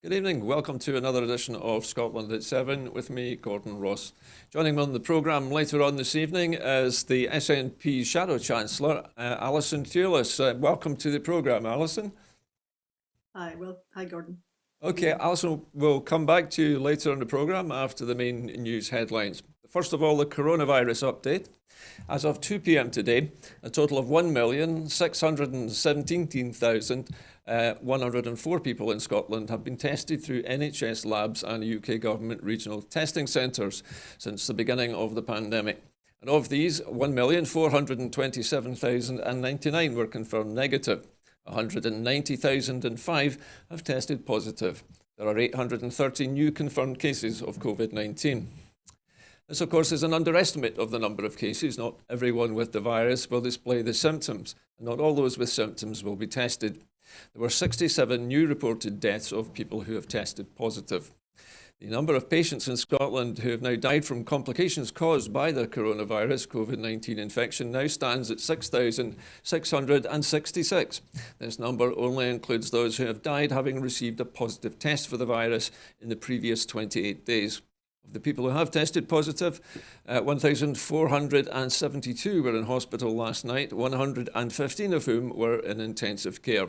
Good evening. Welcome to another edition of Scotland at 7 with me, Gordon Ross. Joining me on the programme later on this evening is the SNP Shadow Chancellor, Alison Thewliss. Welcome to the programme, Alison. Hi, Gordon. Okay, Alison, we'll come back to you later on the programme after the main news headlines. First of all, the coronavirus update. As of 2 p.m. today, a total of 1,617,104 people in Scotland have been tested through NHS labs and UK government regional testing centres since the beginning of the pandemic. And of these, 1,427,099 were confirmed negative. 190,005 have tested positive. There are 830 new confirmed cases of COVID-19. This, of course, is an underestimate of the number of cases. Not everyone with the virus will display the symptoms, and not all those with symptoms will be tested. There were 67 new reported deaths of people who have tested positive. The number of patients in Scotland who have now died from complications caused by the coronavirus COVID-19 infection now stands at 6,666. This number only includes those who have died having received a positive test for the virus in the previous 28 days. Of the people who have tested positive, 1,472 were in hospital last night, 115 of whom were in intensive care.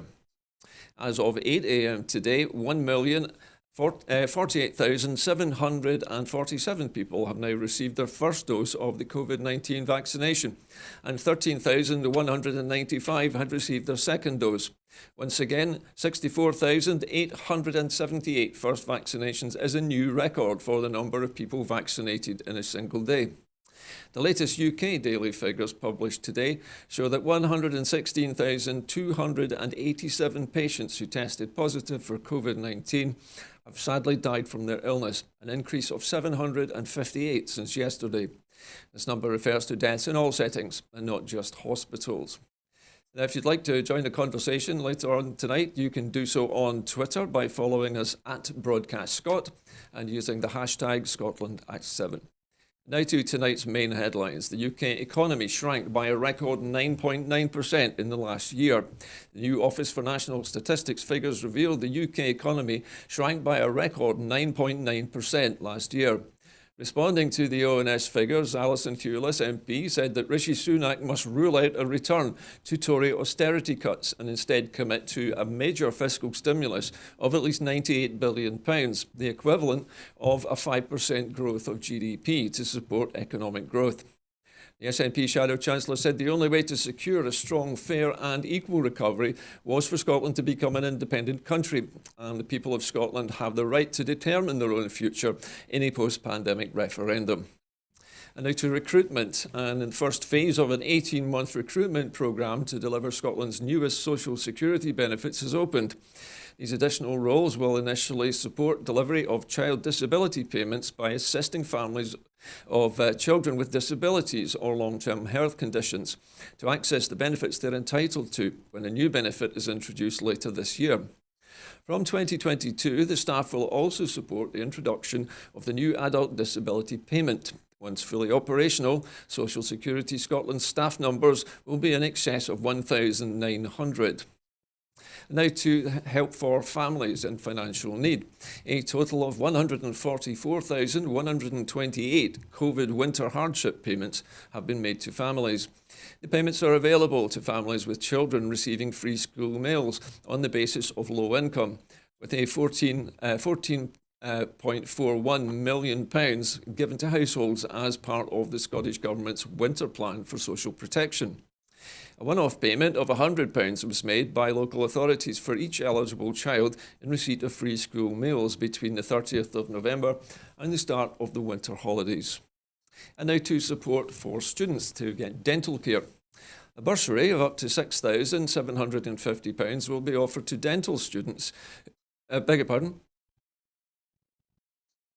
As of 8 a.m. today, 1,048,747 people have now received their first dose of the COVID-19 vaccination, and 13,195 had received their second dose. Once again, 64,878 first vaccinations is a new record for the number of people vaccinated in a single day. The latest UK daily figures published today show that 116,287 patients who tested positive for COVID-19 have sadly died from their illness, an increase of 758 since yesterday. This number refers to deaths in all settings and not just hospitals. Now, if you'd like to join the conversation later on tonight, you can do so on Twitter by following us at BroadcastScot and using the hashtag #ScotlandAt7. Now to tonight's main headlines. The UK economy shrank by a record 9.9% in the last year. The new Office for National Statistics figures revealed the UK economy shrank by a record 9.9% last year. Responding to the ONS figures, Alison Thewliss MP said that Rishi Sunak must rule out a return to Tory austerity cuts and instead commit to a major fiscal stimulus of at least £98 billion, the equivalent of a 5% growth of GDP to support economic growth. The SNP Shadow Chancellor said the only way to secure a strong, fair and equal recovery was for Scotland to become an independent country, and the people of Scotland have the right to determine their own future in a post-pandemic referendum. And now to recruitment, and in the first phase of an 18-month recruitment programme to deliver Scotland's newest social security benefits has opened. These additional roles will initially support delivery of child disability payments by assisting families of children with disabilities or long-term health conditions to access the benefits they're entitled to when a new benefit is introduced later this year. From 2022, the staff will also support the introduction of the new adult disability payment. Once fully operational, Social Security Scotland's staff numbers will be in excess of 1,900. Now to help for families in financial need. A total of 144,128 COVID winter hardship payments have been made to families. The payments are available to families with children receiving free school meals on the basis of low income, with a £14.41 million given to households as part of the Scottish Government's winter plan for social protection. A one-off payment of £100 was made by local authorities for each eligible child in receipt of free school meals between the 30th of November and the start of the winter holidays. And now to support for students to get dental care. A bursary of up to £6,750 will be offered to dental students. Beg your pardon?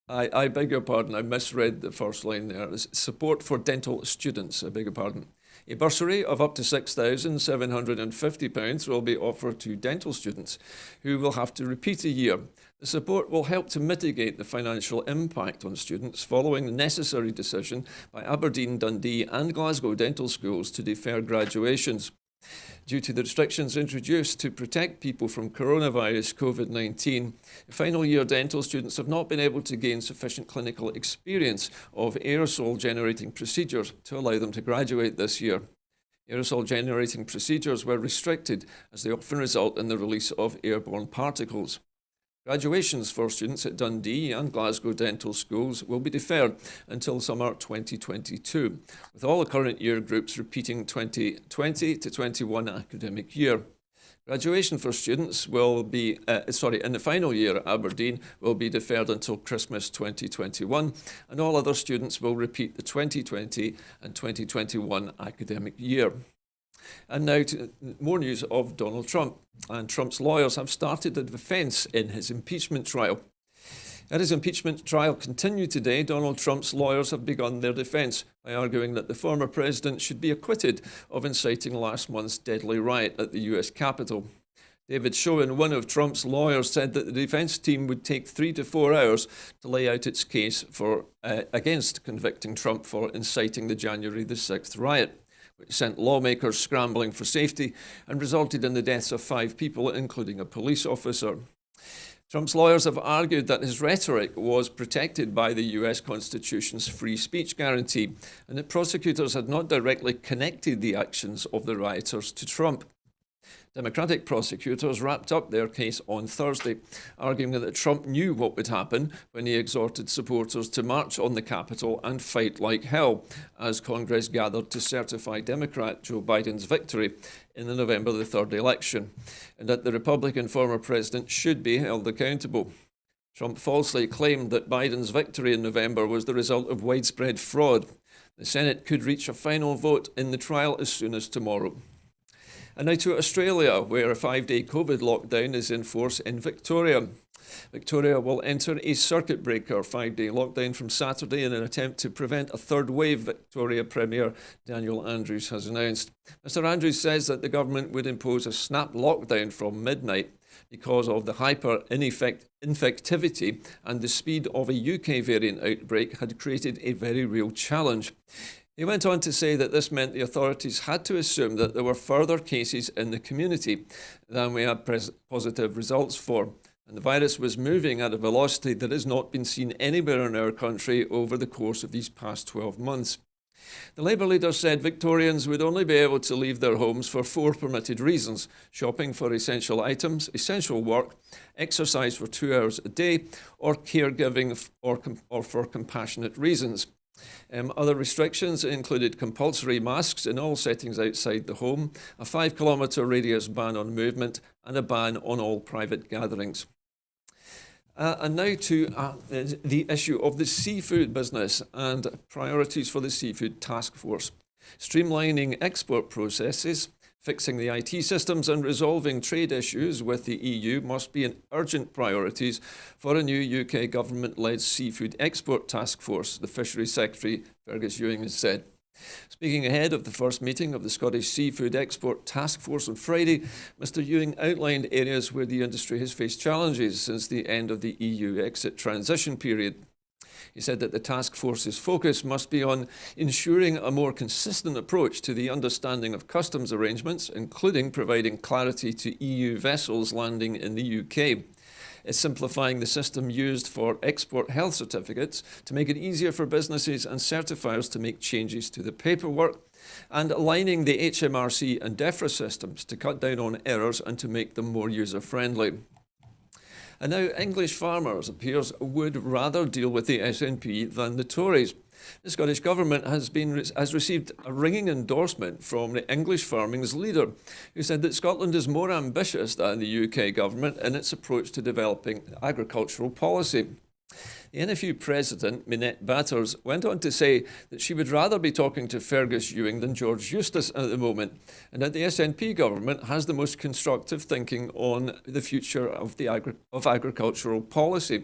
I beg your pardon, I misread the first line there. It's support for dental students, I beg your pardon. A bursary of up to £6,750 will be offered to dental students who will have to repeat a year. The support will help to mitigate the financial impact on students following the necessary decision by Aberdeen, Dundee and Glasgow dental schools to defer graduations. Due to the restrictions introduced to protect people from coronavirus COVID-19, final year dental students have not been able to gain sufficient clinical experience of aerosol generating procedures to allow them to graduate this year. Aerosol generating procedures were restricted as they often result in the release of airborne particles. Graduations for students at Dundee and Glasgow dental schools will be deferred until summer 2022, with all the current year groups repeating 2020 to 21 academic year. Graduation for students will be, in the final year at Aberdeen will be deferred until Christmas 2021, and all other students will repeat the 2020 and 2021 academic year. And now to more news of Donald Trump. And Trump's lawyers have started a defence in his impeachment trial. As his impeachment trial continued today, Donald Trump's lawyers have begun their defence by arguing that the former president should be acquitted of inciting last month's deadly riot at the US Capitol. David Schoen, one of Trump's lawyers, said that the defence team would take 3 to 4 hours to lay out its case against convicting Trump for inciting the January the 6th riot, which sent lawmakers scrambling for safety and resulted in the deaths of 5 people, including a police officer. Trump's lawyers have argued that his rhetoric was protected by the US Constitution's free speech guarantee, and that prosecutors had not directly connected the actions of the rioters to Trump. Democratic prosecutors wrapped up their case on Thursday, arguing that Trump knew what would happen when he exhorted supporters to march on the Capitol and fight like hell as Congress gathered to certify Democrat Joe Biden's victory in the November the 3rd election, and that the Republican former president should be held accountable. Trump falsely claimed that Biden's victory in November was the result of widespread fraud. The Senate could reach a final vote in the trial as soon as tomorrow. And now to Australia, where a 5-day COVID lockdown is in force in Victoria. Victoria will enter a circuit breaker 5-day lockdown from Saturday in an attempt to prevent a third wave, Victoria Premier Daniel Andrews has announced. Mr Andrews says that the government would impose a snap lockdown from midnight because of the hyper-infectivity and the speed of a UK variant outbreak had created a very real challenge. He went on to say that this meant the authorities had to assume that there were further cases in the community than we had positive results for, and the virus was moving at a velocity that has not been seen anywhere in our country over the course of these past 12 months. The Labour leader said Victorians would only be able to leave their homes for 4 permitted reasons: shopping for essential items, essential work, exercise for 2 hours a day, or caregiving or for compassionate reasons. Other restrictions included compulsory masks in all settings outside the home, a 5-kilometre radius ban on movement, and a ban on all private gatherings. And now to the issue of the seafood business and priorities for the Seafood Task Force. Streamlining export processes, fixing the IT systems and resolving trade issues with the EU must be an urgent priorities for a new UK government-led seafood export task force, the Fisheries Secretary Fergus Ewing has said. Speaking ahead of the first meeting of the Scottish Seafood Export Task Force on Friday, Mr Ewing outlined areas where the industry has faced challenges since the end of the EU exit transition period. He said that the task force's focus must be on ensuring a more consistent approach to the understanding of customs arrangements, including providing clarity to EU vessels landing in the UK. It's simplifying the system used for export health certificates to make it easier for businesses and certifiers to make changes to the paperwork, and aligning the HMRC and DEFRA systems to cut down on errors and to make them more user-friendly. And now English farmers, appears, would rather deal with the SNP than the Tories. The Scottish Government has received a ringing endorsement from the English farming's leader, who said that Scotland is more ambitious than the UK Government in its approach to developing agricultural policy. The NFU president, Minette Batters, went on to say that she would rather be talking to Fergus Ewing than George Eustace at the moment, and that the SNP government has the most constructive thinking on the future of agricultural policy.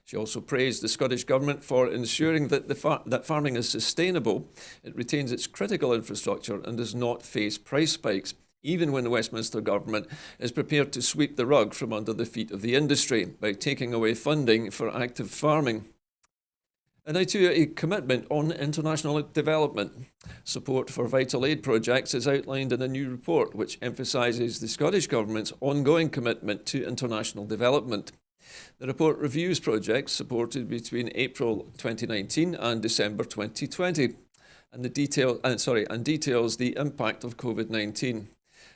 She also praised the Scottish Government for ensuring that that farming is sustainable, it retains its critical infrastructure and does not face price spikes, even when the Westminster Government is prepared to sweep the rug from under the feet of the industry by taking away funding for active farming. And now to a commitment on international development. Support for vital aid projects is outlined in a new report which emphasises the Scottish Government's ongoing commitment to international development. The report reviews projects supported between April 2019 and December 2020 and details the impact of COVID-19.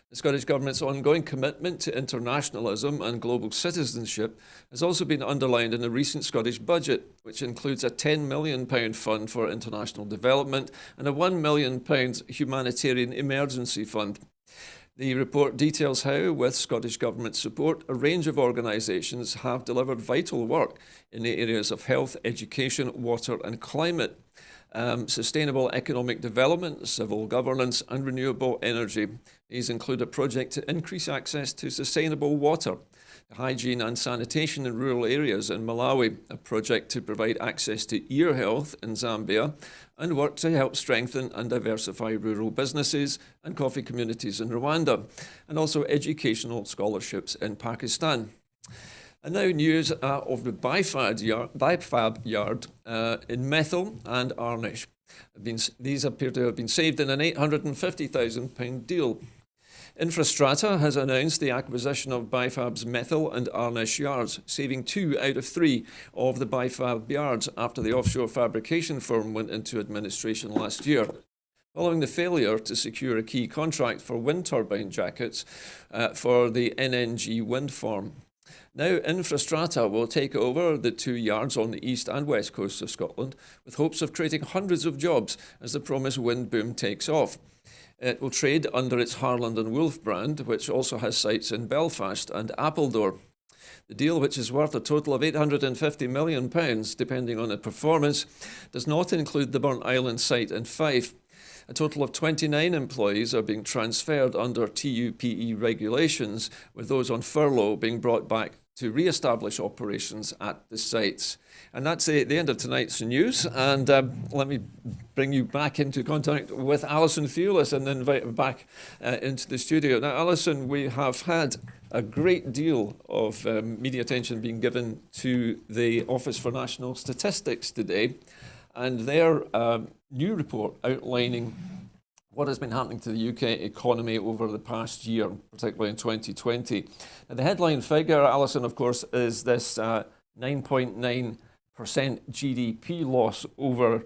The Scottish Government's ongoing commitment to internationalism and global citizenship has also been underlined in a recent Scottish budget, which includes a £10 million fund for international development and a £1 million humanitarian emergency fund. The report details how, with Scottish Government support, a range of organisations have delivered vital work in the areas of health, education, water and climate. Sustainable economic development, civil governance and renewable energy. These include a project to increase access to sustainable water, hygiene and sanitation in rural areas in Malawi, a project to provide access to ear health in Zambia, and work to help strengthen and diversify rural businesses and coffee communities in Rwanda, and also educational scholarships in Pakistan. And now news of the BiFab yard in Methil and Arnish. These appear to have been saved in an £850,000 deal. Infrastrata has announced the acquisition of BiFab's Methil and Arnish yards, saving 2 out of 3 of the BiFab yards after the offshore fabrication firm went into administration last year, following the failure to secure a key contract for wind turbine jackets for the NNG wind farm. Now Infrastrata will take over the 2 yards on the east and west coasts of Scotland, with hopes of creating hundreds of jobs as the promised wind boom takes off. It will trade under its Harland and Wolff brand, which also has sites in Belfast and Appledore. The deal, which is worth a total of £850 million, depending on the performance, does not include the Burnt Island site in Fife. A total of 29 employees are being transferred under TUPE regulations, with those on furlough being brought back to re-establish operations at the sites. And that's the end of tonight's news. And let me bring you back into contact with Alison Thewliss and then invite her back into the studio. Now, Alison, we have had a great deal of media attention being given to the Office for National Statistics today, and their new report outlining what has been happening to the UK economy over the past year, particularly in 2020. Now, the headline figure, Alison, of course, is this 9.9% GDP loss over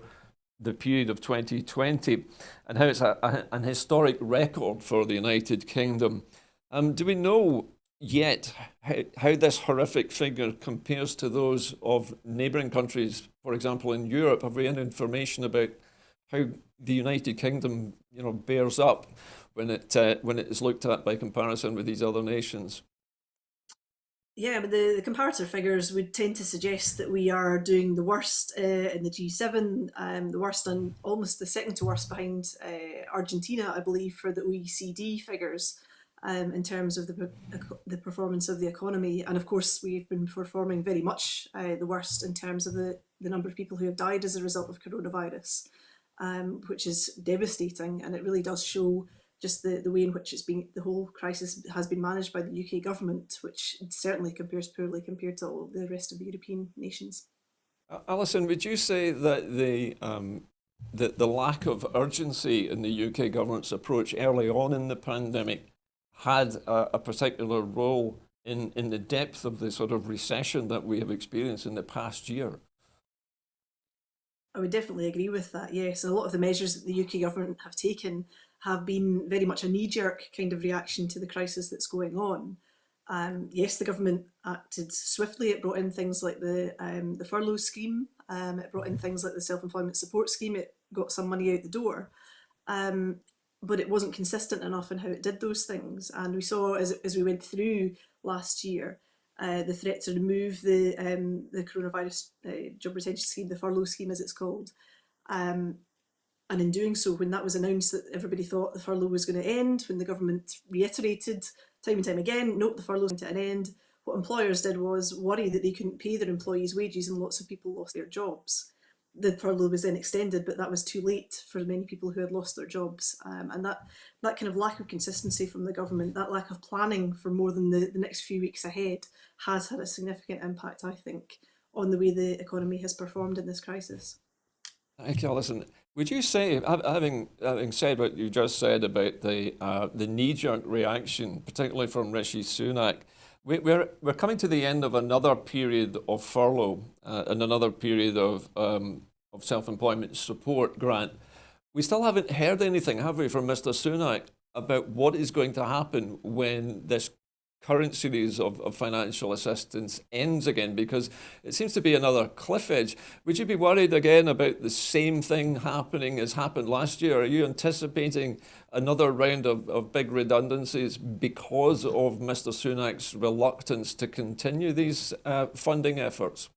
the period of 2020, and how it's an historic record for the United Kingdom. Do we know yet how this horrific figure compares to those of neighbouring countries, for example, in Europe? Have we any information about how the United Kingdom, bears up when it is looked at by comparison with these other nations? Yeah, but the comparator figures would tend to suggest that we are doing the worst in the G7, the worst and almost the second to worst behind Argentina, I believe, for the OECD figures in terms of the performance of the economy. And of course, we've been performing very much the worst in terms of the number of people who have died as a result of coronavirus, which is devastating. And it really does show just the way in which the whole crisis has been managed by the UK government, which certainly compares poorly compared to all the rest of the European nations. Alison, would you say that the lack of urgency in the UK government's approach early on in the pandemic had a particular role in the depth of the sort of recession that we have experienced in the past year? I would definitely agree with that, yes. A lot of the measures that the UK government have taken have been very much a knee-jerk kind of reaction to the crisis that's going on. Yes, the government acted swiftly. It brought in things like the furlough scheme. It brought in things like the self-employment support scheme. It got some money out the door. But it wasn't consistent enough in how it did those things. And we saw as we went through last year, the threat to remove the coronavirus job retention scheme, the furlough scheme as it's called. And in doing so, when that was announced that everybody thought the furlough was going to end, when the government reiterated time and time again, nope, the furlough's going to an end, what employers did was worry that they couldn't pay their employees' wages and lots of people lost their jobs. The furlough was then extended, but that was too late for many people who had lost their jobs. And that kind of lack of consistency from the government, that lack of planning for more than the next few weeks ahead, has had a significant impact, I think, on the way the economy has performed in this crisis. Thank you, Alison. Would you say, having said what you just said about the knee-jerk reaction, particularly from Rishi Sunak, we're coming to the end of another period of furlough and another period of self-employment support grant. We still haven't heard anything, have we, from Mr. Sunak about what is going to happen when this current series of financial assistance ends again, because it seems to be another cliff edge. Would you be worried again about the same thing happening as happened last year? Are you anticipating another round of big redundancies because of Mr. Sunak's reluctance to continue these funding efforts?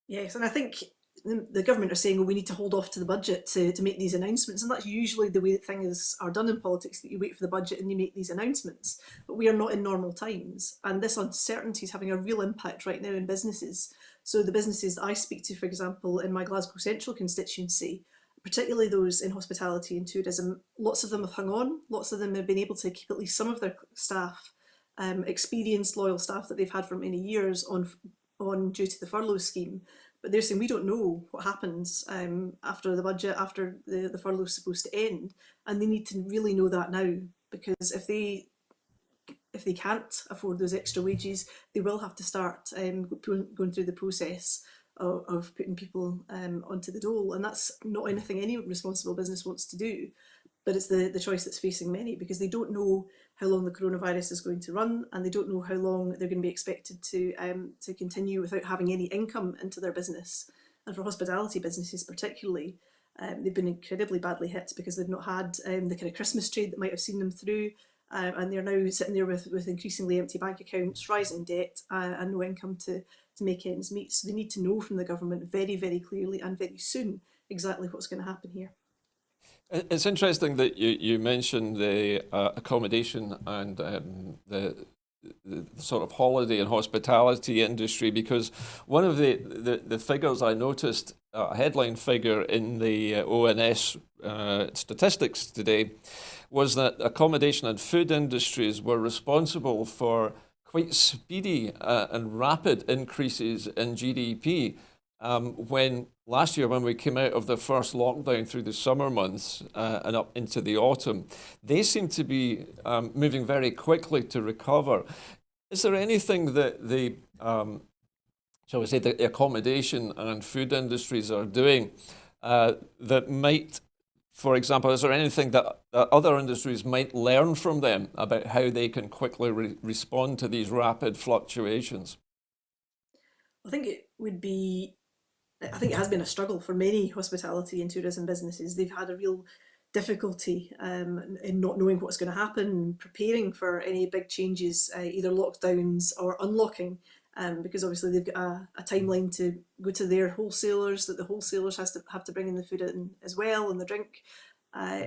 Yes, and I think the government are saying, well, we need to hold off to the budget to make these announcements. And that's usually the way that things are done in politics, that you wait for the budget and you make these announcements. But we are not in normal times. And this uncertainty is having a real impact right now in businesses. So the businesses that I speak to, for example, in my Glasgow Central constituency, particularly those in hospitality and tourism, lots of them have hung on. Lots of them have been able to keep at least some of their staff, experienced, loyal staff that they've had for many years on due to the furlough scheme. But they're saying we don't know what happens after the budget, after the furlough is supposed to end, and they need to really know that now, because if they can't afford those extra wages, they will have to start going through the process of putting people onto the dole, and that's not anything any responsible business wants to do. But it's the choice that's facing many, because they don't know how long the coronavirus is going to run, and they don't know how long they're going to be expected to continue without having any income into their business. And for hospitality businesses particularly, they've been incredibly badly hit because they've not had the kind of Christmas trade that might have seen them through, and they're now sitting there with increasingly empty bank accounts, rising debt, and no income to make ends meet. So they need to know from the government very, very clearly and very soon exactly what's going to happen here. It's interesting that you mentioned the accommodation and the sort of holiday and hospitality industry, because one of the figures I noticed, a headline figure in the ONS statistics today, was that accommodation and food industries were responsible for quite speedy and rapid increases in GDP. When last year, when we came out of the first lockdown through the summer months and up into the autumn, they seem to be moving very quickly to recover. Is there anything that the, shall we say, the accommodation and food industries are doing that might, for example, is there anything that other industries might learn from them about how they can quickly respond to these rapid fluctuations? I think it has been a struggle for many hospitality and tourism businesses. They've had a real difficulty in not knowing what's going to happen, preparing for any big changes, either lockdowns or unlocking, because obviously they've got a timeline to go to their wholesalers, that the wholesalers have to bring in the food in as well, and the drink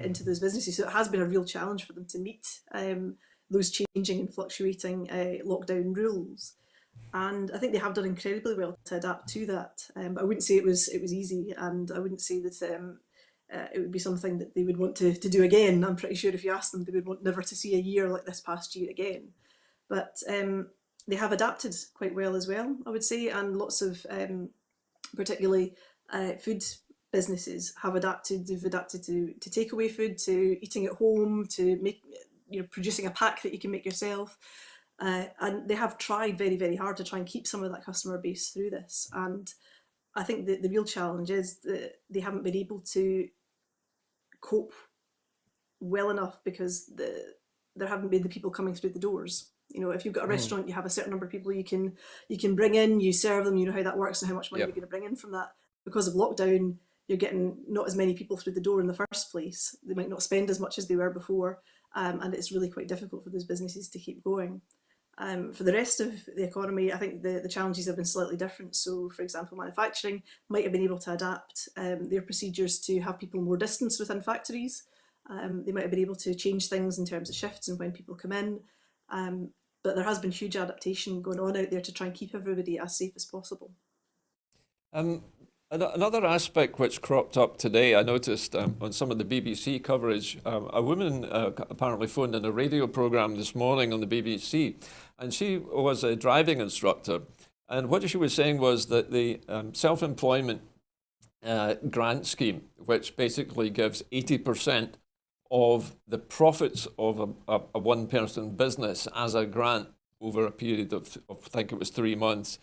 into those businesses. So it has been a real challenge for them to meet those changing and fluctuating lockdown rules. And I think they have done incredibly well to adapt to that. But I wouldn't say it was easy, and I wouldn't say that it would be something that they would want to do again. I'm pretty sure if you asked them, they would want never to see a year like this past year again. But they have adapted quite well as well, I would say, and lots of particularly food businesses have adapted. They've adapted to takeaway food, to eating at home, to producing a pack that you can make yourself. And they have tried very, very hard to try and keep some of that customer base through this. And I think that the real challenge is that they haven't been able to cope well enough because there haven't been the people coming through the doors. If you've got a restaurant, you have a certain number of people you can bring in, you serve them, you know how that works and how much money you're going to bring in from that. Because of lockdown, you're getting not as many people through the door in the first place. They might not spend as much as they were before, and it's really quite difficult for those businesses to keep going. For the rest of the economy, I think the challenges have been slightly different. So, for example, manufacturing might have been able to adapt their procedures to have people more distance within factories. They might have been able to change things in terms of shifts and when people come in. But there has been huge adaptation going on out there to try and keep everybody as safe as possible. Another aspect which cropped up today, I noticed on some of the BBC coverage, a woman apparently phoned in a radio programme this morning on the BBC, and she was a driving instructor. And what she was saying was that the self-employment grant scheme, which basically gives 80% of the profits of a one-person business as a grant over a period of I think it was 3 months,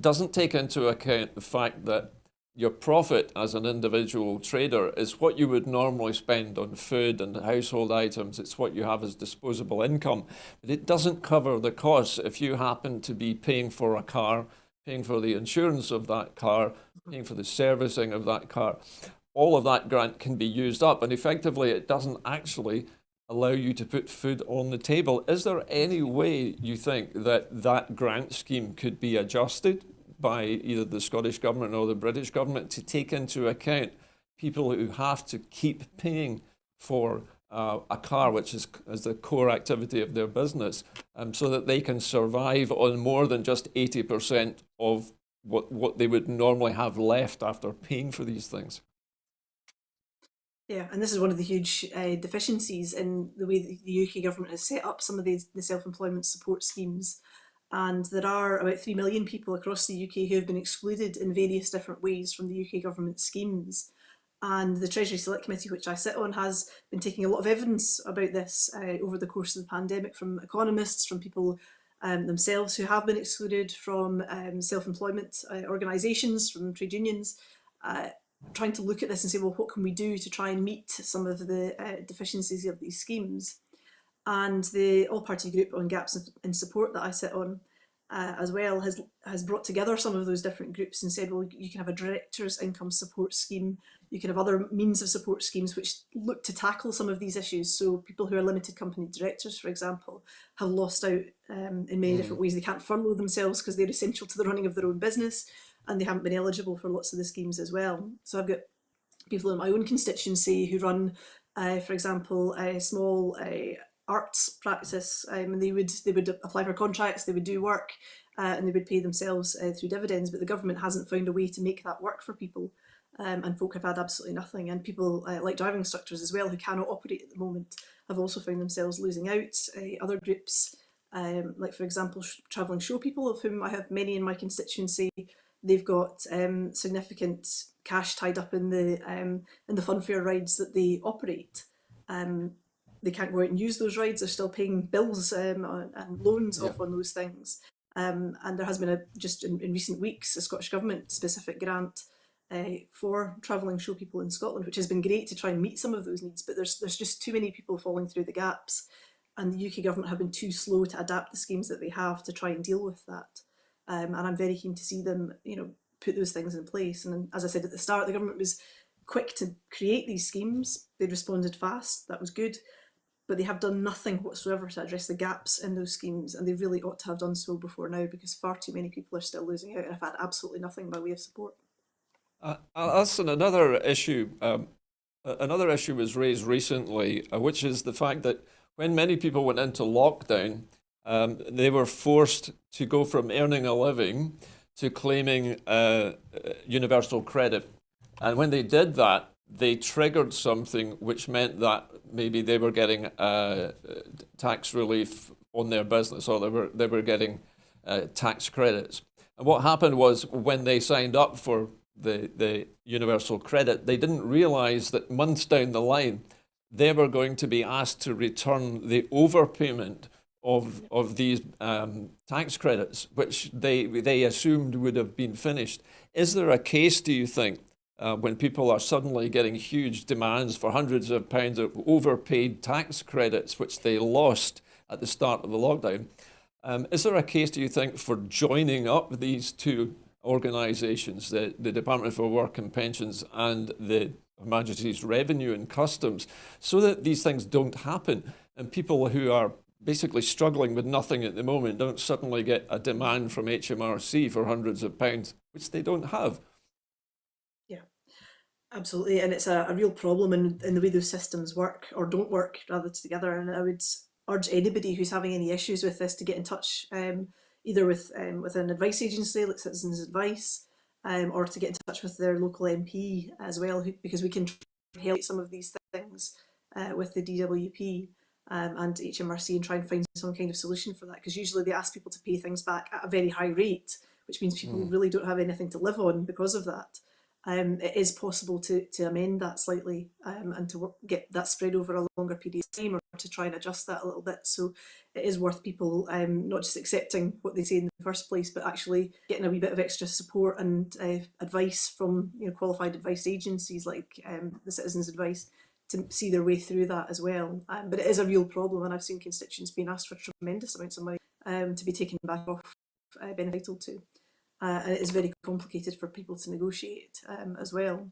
doesn't take into account the fact that your profit as an individual trader is what you would normally spend on food and household items. It's what you have as disposable income. But it doesn't cover the costs if you happen to be paying for a car, paying for the insurance of that car, paying for the servicing of that car. All of that grant can be used up, and effectively it doesn't actually allow you to put food on the table. Is there any way you think that that grant scheme could be adjusted by either the Scottish Government or the British Government to take into account people who have to keep paying for a car, which is the core activity of their business, so that they can survive on more than just 80% of what they would normally have left after paying for these things? Yeah, and this is one of the huge deficiencies in the way that the UK government has set up some of the self-employment support schemes. And there are about 3 million people across the UK who have been excluded in various different ways from the UK government schemes. And the Treasury Select Committee, which I sit on, has been taking a lot of evidence about this over the course of the pandemic from economists, from people themselves who have been excluded, from self-employment organisations, from trade unions, trying to look at this and say, well, what can we do to try and meet some of the deficiencies of these schemes? And the all-party group on gaps in support that I sit on as well has brought together some of those different groups and said, well, you can have a director's income support scheme, you can have other means of support schemes which look to tackle some of these issues. So people who are limited company directors, for example, have lost out in many different ways. They can't furlough themselves because they're essential to the running of their own business, and they haven't been eligible for lots of the schemes as well. So I've got people in my own constituency who run, for example, a small arts practice, and they would apply for contracts, they would do work, and they would pay themselves through dividends. But the government hasn't found a way to make that work for people, and folk have had absolutely nothing. And people like driving instructors as well, who cannot operate at the moment, have also found themselves losing out. Other groups, like for example, travelling show people, of whom I have many in my constituency, they've got significant cash tied up in the funfair rides that they operate. They can't go out and use those rides. They're still paying bills and loans off on those things. And there has been just in recent weeks, a Scottish Government specific grant for travelling show people in Scotland, which has been great to try and meet some of those needs. But there's just too many people falling through the gaps, and the UK Government have been too slow to adapt the schemes that they have to try and deal with that. And I'm very keen to see them, put those things in place. And as I said at the start, the government was quick to create these schemes. They responded fast. That was good. But they have done nothing whatsoever to address the gaps in those schemes, and they really ought to have done so before now, because far too many people are still losing out and have had absolutely nothing by way of support. Alison, another issue was raised recently, which is the fact that when many people went into lockdown, they were forced to go from earning a living to claiming universal credit. And when they did that, they triggered something which meant that maybe they were getting tax relief on their business, or they were getting tax credits. And what happened was, when they signed up for the universal credit, they didn't realize that months down the line they were going to be asked to return the overpayment of these tax credits, which they assumed would have been finished. Is there a case, do you think, when people are suddenly getting huge demands for hundreds of pounds of overpaid tax credits, which they lost at the start of the lockdown, is there a case, do you think, for joining up these two organisations, the Department for Work and Pensions and the Her Majesty's Revenue and Customs, so that these things don't happen and people who are basically struggling with nothing at the moment don't suddenly get a demand from HMRC for hundreds of pounds, which they don't have? Absolutely, and it's a real problem in the way those systems work, or don't work rather, together. And I would urge anybody who's having any issues with this to get in touch, either with an advice agency like Citizens Advice, or to get in touch with their local MP as well, because we can help some of these things with the DWP and HMRC, and try and find some kind of solution for that. Because usually they ask people to pay things back at a very high rate, which means people really don't have anything to live on because of that. It is possible to amend that slightly and to get that spread over a longer period of time, or to try and adjust that a little bit. So it is worth people not just accepting what they say in the first place, but actually getting a wee bit of extra support and advice from qualified advice agencies like the Citizens Advice to see their way through that as well. But it is a real problem, and I've seen constituents being asked for tremendous amounts of money to be taken back off being entitled to. And it is very complicated for people to negotiate as well.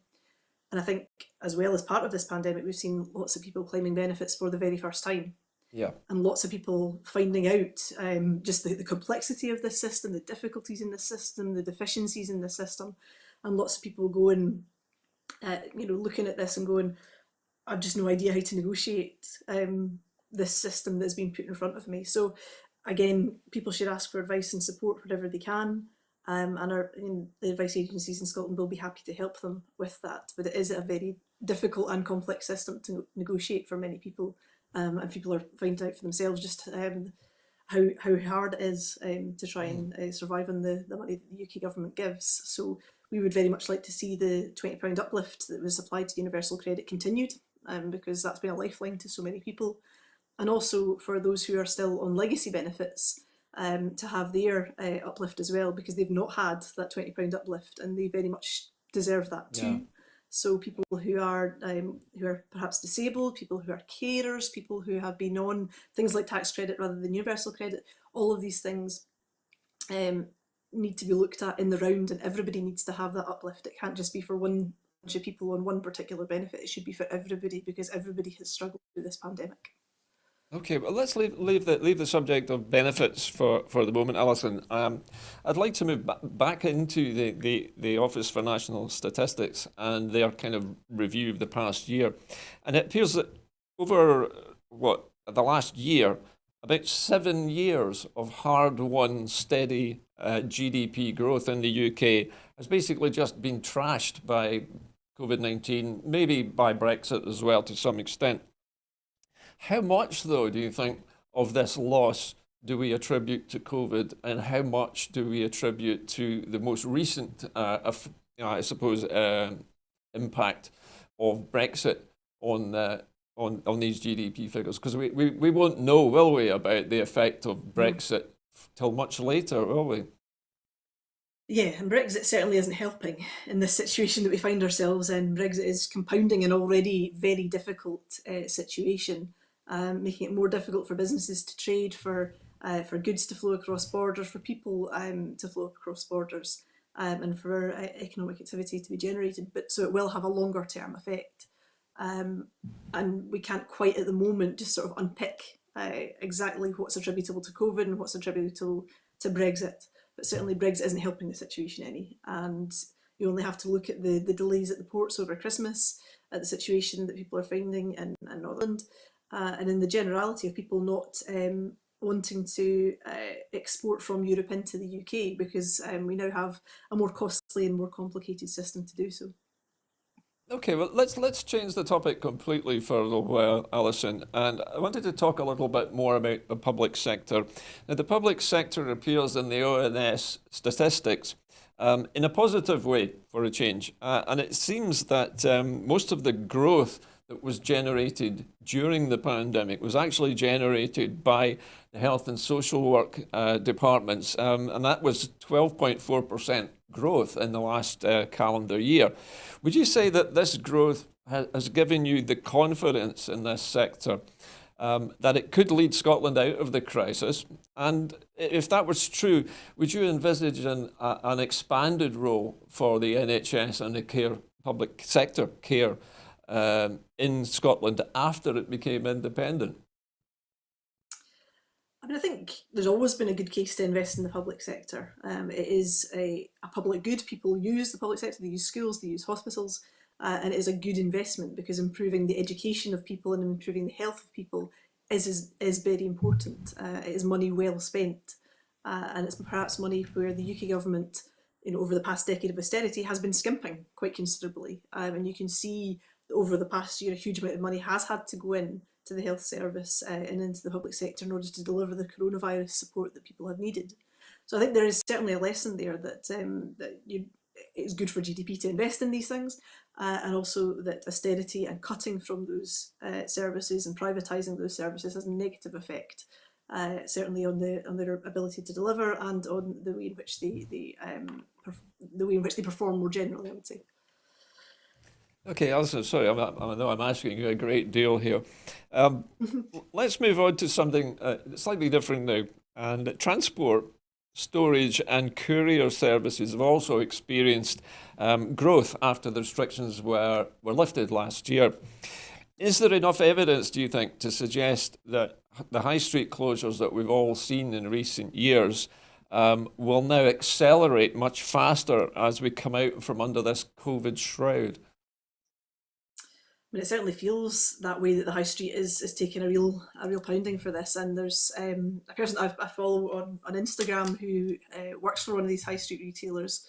And I think, as well as part of this pandemic, we've seen lots of people claiming benefits for the very first time. Yeah. And lots of people finding out just the complexity of this system, the difficulties in the system, the deficiencies in the system, and lots of people going, looking at this and going, I've just no idea how to negotiate this system that's been put in front of me. So again, people should ask for advice and support wherever they can. And the advice agencies in Scotland will be happy to help them with that. But it is a very difficult and complex system to negotiate for many people. And people are finding out for themselves just how hard it is to try and survive on the money that the UK government gives. So we would very much like to see the £20 uplift that was applied to universal credit continued, because that's been a lifeline to so many people. And also for those who are still on legacy benefits, to have their uplift as well, because they've not had that £20 uplift and they very much deserve that too. Yeah. So people who are perhaps disabled, people who are carers, people who have been on things like tax credit rather than universal credit, all of these things need to be looked at in the round, and everybody needs to have that uplift. It can't just be for one bunch of people on one particular benefit. It should be for everybody, because everybody has struggled through this pandemic. Okay, well, let's leave the subject of benefits for the moment, Alison. I'd like to move back into the Office for National Statistics and their kind of review of the past year. And it appears that over, the last year, about 7 years of hard-won, steady GDP growth in the UK has basically just been trashed by COVID-19, maybe by Brexit as well to some extent. How much, though, do you think of this loss do we attribute to COVID, and how much do we attribute to the most recent, impact of Brexit on these GDP figures? Because we won't know, will we, about the effect of Brexit till much later, will we? Yeah, and Brexit certainly isn't helping in this situation that we find ourselves in. Brexit is compounding an already very difficult situation. Making it more difficult for businesses to trade, for goods to flow across borders, for people to flow across borders, and for economic activity to be generated. But so it will have a longer term effect, and we can't quite at the moment just sort of unpick exactly what's attributable to COVID and what's attributable to Brexit. But certainly Brexit isn't helping the situation any, and you only have to look at the delays at the ports over Christmas, at the situation that people are finding in Northern Ireland. And in the generality of people not wanting to export from Europe into the UK, because we now have a more costly and more complicated system to do so. Okay, well, let's change the topic completely for a little while, Alison. And I wanted to talk a little bit more about the public sector. Now, the public sector appears in the ONS statistics in a positive way for a change. And it seems that most of the growth that was generated during the pandemic was actually generated by the health and social work departments, and that was 12.4% growth in the last calendar year. Would you say that this growth has given you the confidence in this sector that it could lead Scotland out of the crisis? And if that was true, would you envisage an expanded role for the NHS and the public sector care in Scotland after it became independent? I mean, I think there's always been a good case to invest in the public sector. It is a public good. People use the public sector, they use schools, they use hospitals, and it is a good investment, because improving the education of people and improving the health of people is very important. It is money well spent, and it's perhaps money where the UK government, over the past decade of austerity, has been skimping quite considerably. And you can see over the past year, a huge amount of money has had to go in to the health service and into the public sector in order to deliver the coronavirus support that people have needed. So I think there is certainly a lesson there that it's good for GDP to invest in these things, and also that austerity and cutting from those services and privatising those services has a negative effect, certainly on their ability to deliver and on the way in which they perform more generally, I would say. Okay, Alison, sorry, I know I'm asking you a great deal here. Um, let's move on to something slightly different now. And transport, storage, and courier services have also experienced growth after the restrictions were lifted last year. Is there enough evidence, do you think, to suggest that the high street closures that we've all seen in recent years will now accelerate much faster as we come out from under this COVID shroud? I mean, it certainly feels that way, that the high street is taking a real pounding for this. And there's a person I follow on Instagram who works for one of these high street retailers,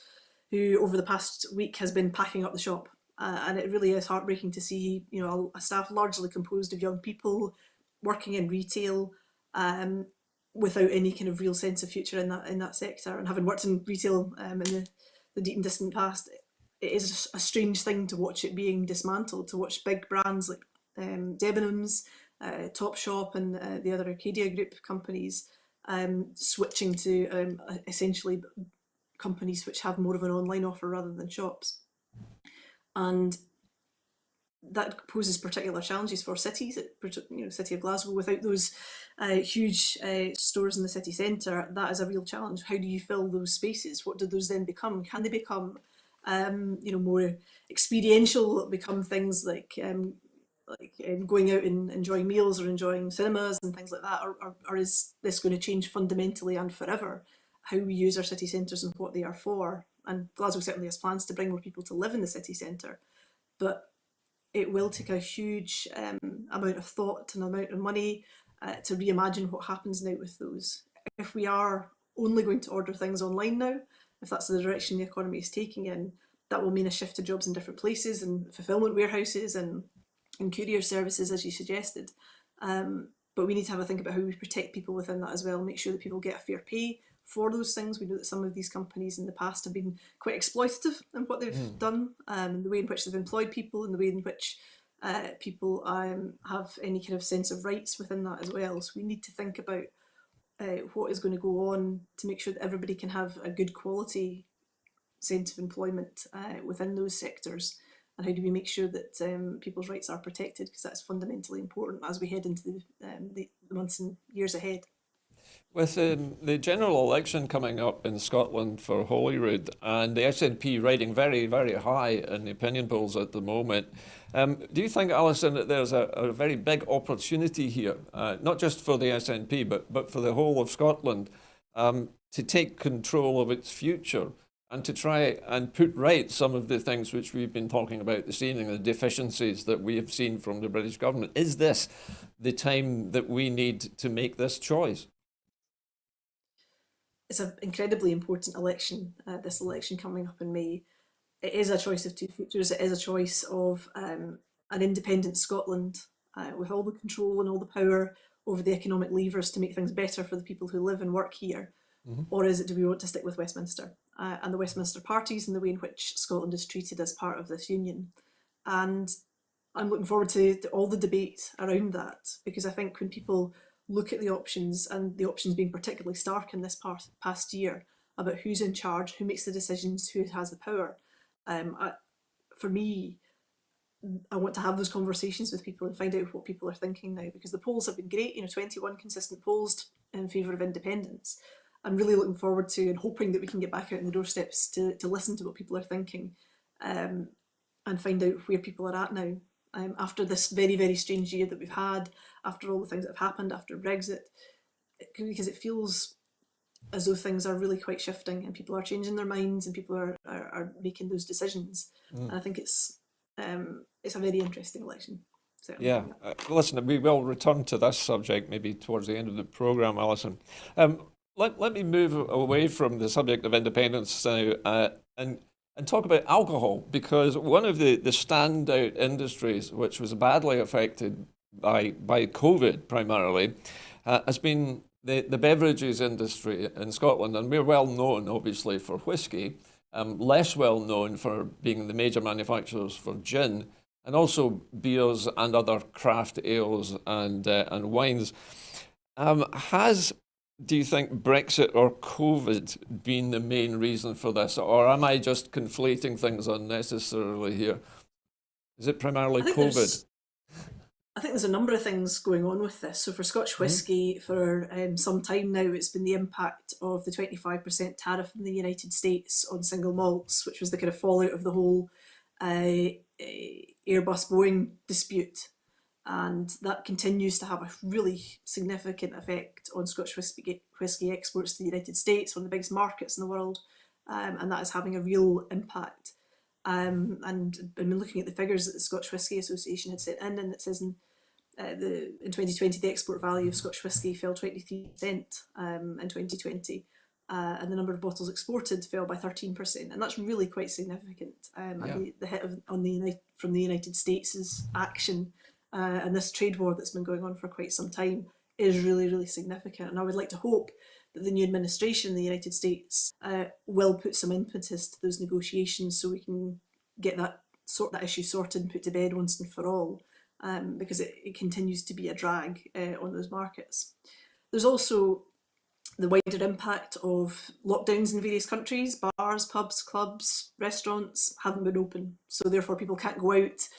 who over the past week has been packing up the shop. And it really is heartbreaking to see, a staff largely composed of young people working in retail, without any kind of real sense of future in that sector. And having worked in retail in the deep and distant past, it is a strange thing to watch it being dismantled, to watch big brands like Debenhams, Topshop, and the other Arcadia Group companies switching to essentially companies which have more of an online offer rather than shops. And that poses particular challenges for cities. City of Glasgow, without those huge stores in the city centre, that is a real challenge. How do you fill those spaces? What do those then become? Can they become more experiential, become things like going out and enjoying meals or enjoying cinemas and things like that, or is this going to change fundamentally and forever how we use our city centres and what they are for? And Glasgow certainly has plans to bring more people to live in the city centre, but it will take a huge amount of thought and amount of money to reimagine what happens now with those. If we are only going to order things online now, if that's the direction the economy is taking in, that will mean a shift to jobs in different places and fulfilment warehouses and courier services, as you suggested. But we need to have a think about how we protect people within that as well, make sure that people get a fair pay for those things. We know that some of these companies in the past have been quite exploitative in what they've done, the way in which they've employed people, and the way in which people have any kind of sense of rights within that as well. So we need to think about what is going to go on to make sure that everybody can have a good quality sense of employment within those sectors, and how do we make sure that people's rights are protected, because that's fundamentally important as we head into the months and years ahead. With the general election coming up in Scotland for Holyrood and the SNP riding very, very high in the opinion polls at the moment, do you think, Alison, that there's a very big opportunity here, not just for the SNP, but for the whole of Scotland, to take control of its future and to try and put right some of the things which we've been talking about this evening, the deficiencies that we have seen from the British government? Is this the time that we need to make this choice? It's an incredibly important election, this election coming up in May. It is a choice of two futures. It is a choice of an independent Scotland with all the control and all the power over the economic levers to make things better for the people who live and work here. Or is it, do we want to stick with Westminster and the Westminster parties and the way in which Scotland is treated as part of this union? And I'm looking forward to all the debate around that, because I think when people look at the options, and the options being particularly stark in this past year about who's in charge, who makes the decisions, who has the power, for me, I want to have those conversations with people and find out what people are thinking now, because the polls have been great, 21 consistent polls in favour of independence. I'm really looking forward to and hoping that we can get back out on the doorsteps to listen to what people are thinking, and find out where people are at now. After this very, very strange year that we've had, after all the things that have happened, after Brexit, because it feels as though things are really quite shifting and people are changing their minds and people are making those decisions. And I think it's a very interesting election. Certainly. Yeah, listen, we will return to this subject maybe towards the end of the programme, Alison. Let me move away from the subject of independence now and talk about alcohol, because one of the standout industries which was badly affected by COVID primarily has been the beverages industry in Scotland, and we're well known, obviously, for whisky, less well known for being the major manufacturers for gin, and also beers and other craft ales and wines. Has Do you think Brexit or COVID been the main reason for this, or am I just conflating things unnecessarily here? Is it primarily I think COVID? there's a number of things going on with this. So for Scotch Hmm. whisky, for some time now, it's been the impact of the 25% tariff in the United States on single malts, which was the kind of fallout of the whole Airbus Boeing dispute. And that continues to have a really significant effect on Scotch whisky exports to the United States, one of the biggest markets in the world, and that is having a real impact. And I've been looking at the figures that the Scotch Whisky Association had sent in, and it says in 2020 the export value of Scotch whisky fell 23% in 2020, and the number of bottles exported fell by 13%, and that's really quite significant. Yeah. And the hit from the United States' action and this trade war that's been going on for quite some time is really, really significant. And I would like to hope that the new administration in the United States will put some impetus to those negotiations so we can get that issue sorted and put to bed once and for all, because it continues to be a drag on those markets. There's also the wider impact of lockdowns in various countries. Bars, pubs, clubs, restaurants haven't been open, so therefore people can't go out,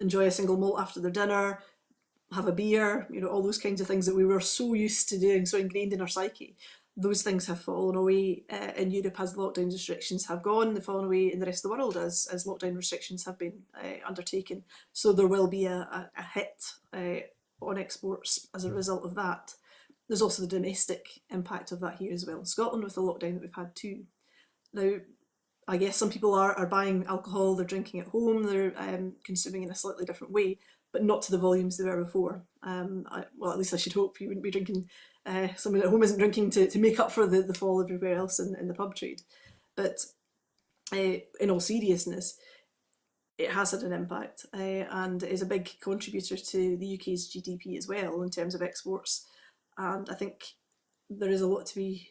enjoy a single malt after their dinner, have a beer, all those kinds of things that we were so used to doing, so ingrained in our psyche. Those things have fallen away in Europe as lockdown restrictions have gone. They've fallen away in the rest of the world as lockdown restrictions have been undertaken. So there will be a hit on exports as a result of that. There's also the domestic impact of that here as well in Scotland with the lockdown that we've had too. Now, I guess some people are buying alcohol, they're drinking at home, they're consuming in a slightly different way, but not to the volumes they were before. Well, at least I should hope you wouldn't be drinking, someone at home isn't drinking to make up for the fall everywhere else in the pub trade. But in all seriousness, it has had an impact and is a big contributor to the UK's GDP as well in terms of exports. And I think there is a lot to be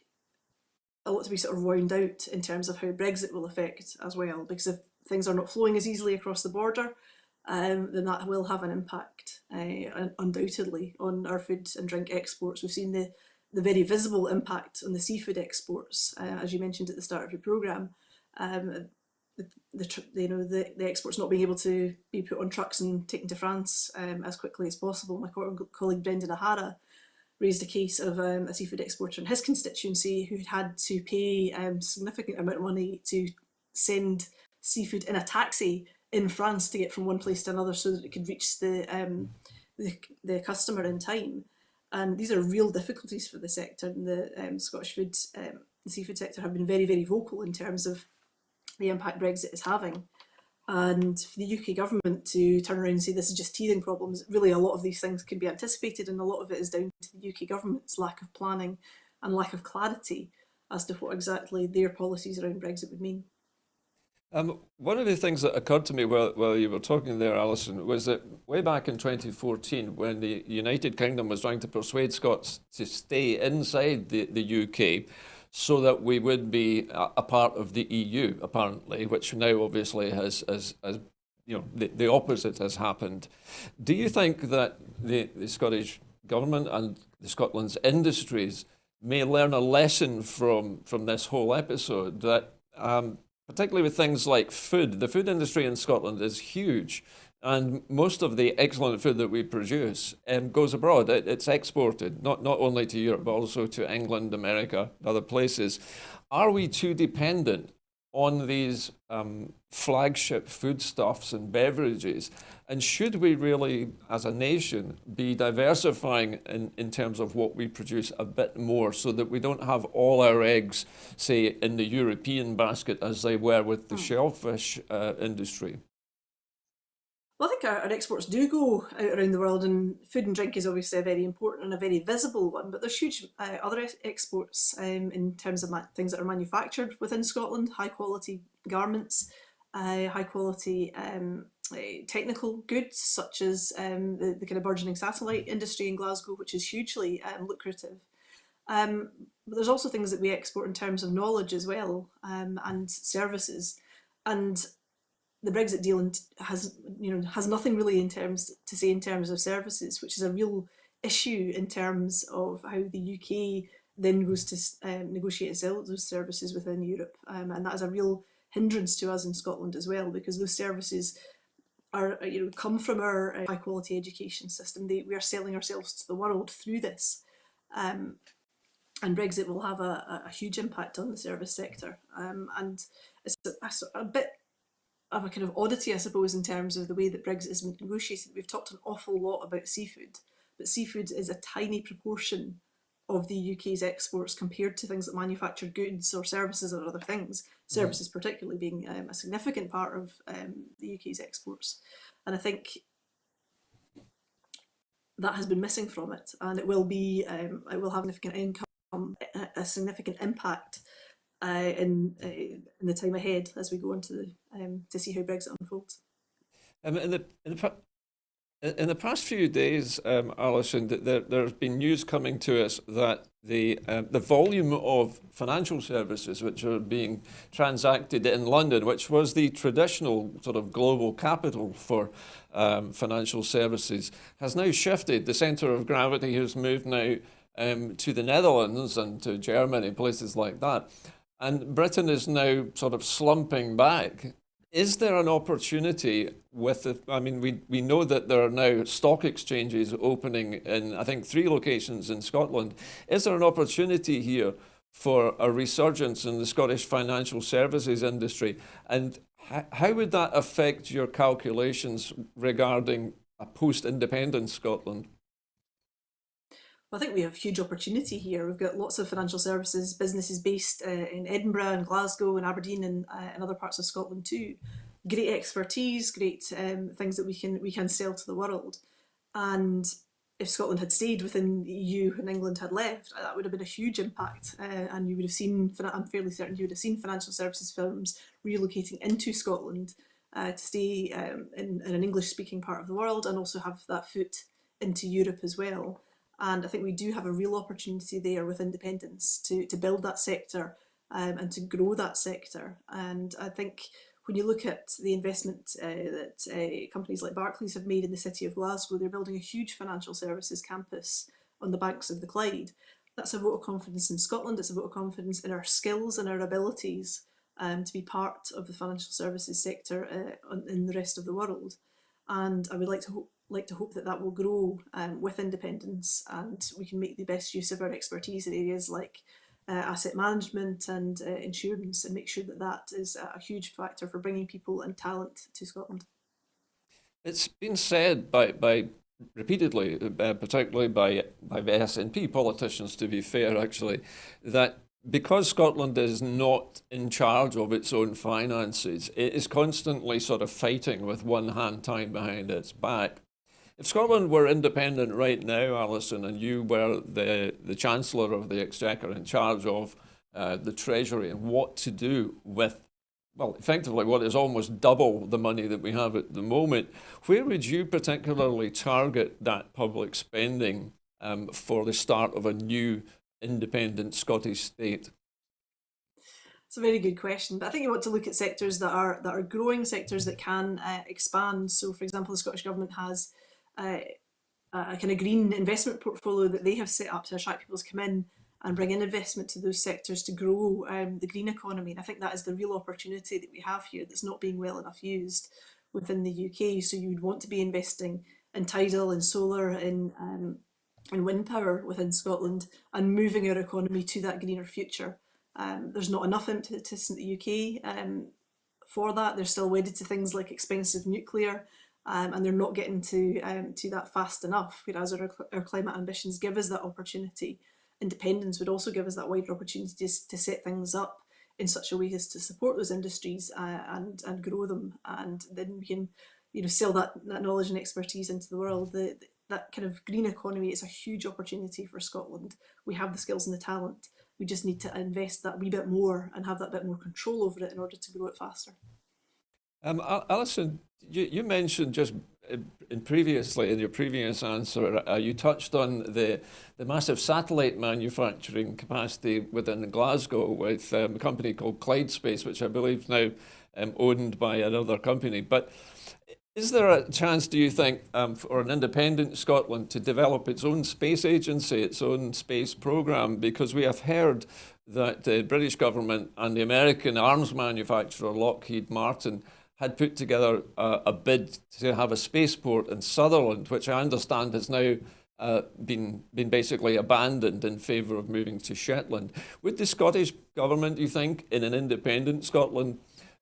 sort of wound out in terms of how Brexit will affect as well, because if things are not flowing as easily across the border, then that will have an impact undoubtedly on our food and drink exports. We've seen the very visible impact on the seafood exports, as you mentioned at the start of your programme. The exports not being able to be put on trucks and taken to France as quickly as possible. My colleague Brendan O'Hara raised a case of a seafood exporter in his constituency who had to pay a significant amount of money to send seafood in a taxi in France to get from one place to another so that it could reach the customer in time. And these are real difficulties for the sector, and the Scottish the seafood sector have been very, very vocal in terms of the impact Brexit is having. And for the UK government to turn around and say this is just teething problems, really a lot of these things can be anticipated, and a lot of it is down to the UK government's lack of planning and lack of clarity as to what exactly their policies around Brexit would mean. One of the things that occurred to me while you were talking there, Alison, was that way back in 2014, when the United Kingdom was trying to persuade Scots to stay inside the UK so that we would be a part of the EU, apparently, which now obviously has the opposite has happened. Do you think that the Scottish government and the Scotland's industries may learn a lesson from this whole episode that particularly with things like food. The food industry in Scotland is huge, and most of the excellent food that we produce goes abroad. It's exported, not only to Europe, but also to England, America, other places. Are we too dependent on these flagship foodstuffs and beverages? And should we really, as a nation, be diversifying in terms of what we produce a bit more so that we don't have all our eggs, say, in the European basket as they were with the shellfish industry? Well, I think our exports do go out around the world, and food and drink is obviously a very important and a very visible one. But there's huge other exports in terms of things that are manufactured within Scotland, high quality garments, high quality technical goods, such as the kind of burgeoning satellite industry in Glasgow, which is hugely lucrative. But there's also things that we export in terms of knowledge as well, and services. And the Brexit deal has nothing really in terms to say in terms of services, which is a real issue in terms of how the UK then goes to negotiate and sell those services within Europe, and that is a real hindrance to us in Scotland as well, because those services are come from our high quality education system. We are selling ourselves to the world through this, and Brexit will have a huge impact on the service sector, and it's a bit of a kind of oddity, I suppose, in terms of the way that Brexit has been negotiated. We've talked an awful lot about seafood, but seafood is a tiny proportion of the UK's exports compared to things like manufactured goods or services or other things, services particularly being a significant part of the UK's exports. And I think that has been missing from it, and it will have a significant income, a significant impact in the time ahead as we go into to see how Brexit unfolds. In the past few days, Alison, there's been news coming to us that the volume of financial services which are being transacted in London, which was the traditional sort of global capital for financial services, has now shifted. The centre of gravity has moved now to the Netherlands and to Germany, places like that. And Britain is now sort of slumping back. Is there an opportunity we know that there are now stock exchanges opening in, I think, 3 locations in Scotland. Is there an opportunity here for a resurgence in the Scottish financial services industry? And how would that affect your calculations regarding a post-independence Scotland? Well, I think we have huge opportunity here. We've got lots of financial services businesses based in Edinburgh and Glasgow and Aberdeen and other parts of Scotland too. Great expertise, great things that we can sell to the world. And if Scotland had stayed within the EU and England had left, that would have been a huge impact. And you would have seen, I'm fairly certain you would have seen financial services firms relocating into Scotland to stay in an English-speaking part of the world and also have that foot into Europe as well. And I think we do have a real opportunity there with independence to build that sector and to grow that sector. And I think when you look at the investment that companies like Barclays have made in the city of Glasgow, they're building a huge financial services campus on the banks of the Clyde. That's a vote of confidence in Scotland. It's a vote of confidence in our skills and our abilities to be part of the financial services sector in the rest of the world. And I would like to hope that will grow with independence, and we can make the best use of our expertise in areas like asset management and insurance, and make sure that is a huge factor for bringing people and talent to Scotland. It's been said by repeatedly, particularly by SNP politicians, to be fair, actually, that because Scotland is not in charge of its own finances, it is constantly sort of fighting with one hand tied behind its back. If Scotland were independent right now, Alison, and you were the Chancellor of the Exchequer in charge of the Treasury and what to do with, well, effectively what is almost double the money that we have at the moment, where would you particularly target that public spending for the start of a new independent Scottish state? It's a very good question, but I think you want to look at sectors that are growing, sectors that can expand. So, for example, the Scottish Government has a kind of green investment portfolio that they have set up to attract people to come in and bring in investment to those sectors to grow the green economy. And I think that is the real opportunity that we have here that's not being well enough used within the UK. So you would want to be investing in tidal and solar, in wind power within Scotland, and moving our economy to that greener future. There's not enough impetus in the UK for that. They're still wedded to things like expensive nuclear, and they're not getting to that fast enough, whereas our climate ambitions give us that opportunity. Independence would also give us that wider opportunity to set things up in such a way as to support those industries and grow them, and then we can sell that knowledge and expertise into the world. That kind of green economy is a huge opportunity for Scotland. We have the skills and the talent. We just need to invest that wee bit more and have that bit more control over it in order to grow it faster. Alison, you mentioned just previously, in your previous answer, you touched on the massive satellite manufacturing capacity within Glasgow with a company called Clyde Space, which I believe now owned by another company. But is there a chance, do you think, for an independent Scotland to develop its own space agency, its own space programme? Because we have heard that the British government and the American arms manufacturer Lockheed Martin had put together a bid to have a spaceport in Sutherland, which I understand has now been basically abandoned in favour of moving to Shetland. Would the Scottish government, do you think, in an independent Scotland,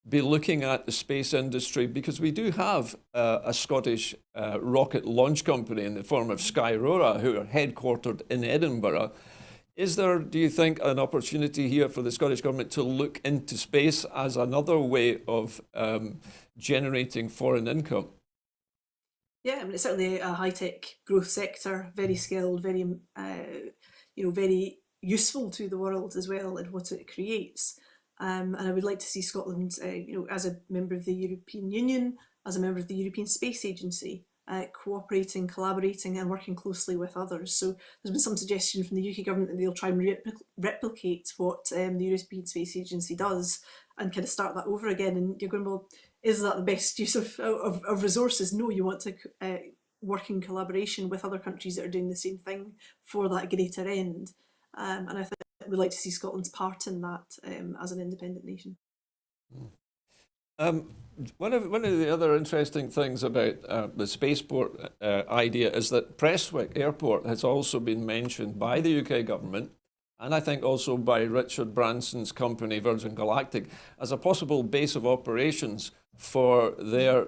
be looking at the space industry? Because we do have a Scottish rocket launch company in the form of Skyrora, who are headquartered in Edinburgh. Is there, do you think, an opportunity here for the Scottish Government to look into space as another way of generating foreign income? Yeah, I mean, it's certainly a high-tech growth sector, very skilled, very, very useful to the world as well in what it creates. And I would like to see Scotland, as a member of the European Union, as a member of the European Space Agency, cooperating, collaborating and working closely with others. So there's been some suggestion from the UK government that they'll try and replicate what the European Space Agency does and kind of start that over again. And you're going, well, is that the best use of resources? No, you want to work in collaboration with other countries that are doing the same thing for that greater end. And I think we'd like to see Scotland's part in that as an independent nation. One of the other interesting things about the spaceport idea is that Prestwick Airport has also been mentioned by the UK government, and I think also by Richard Branson's company Virgin Galactic, as a possible base of operations for their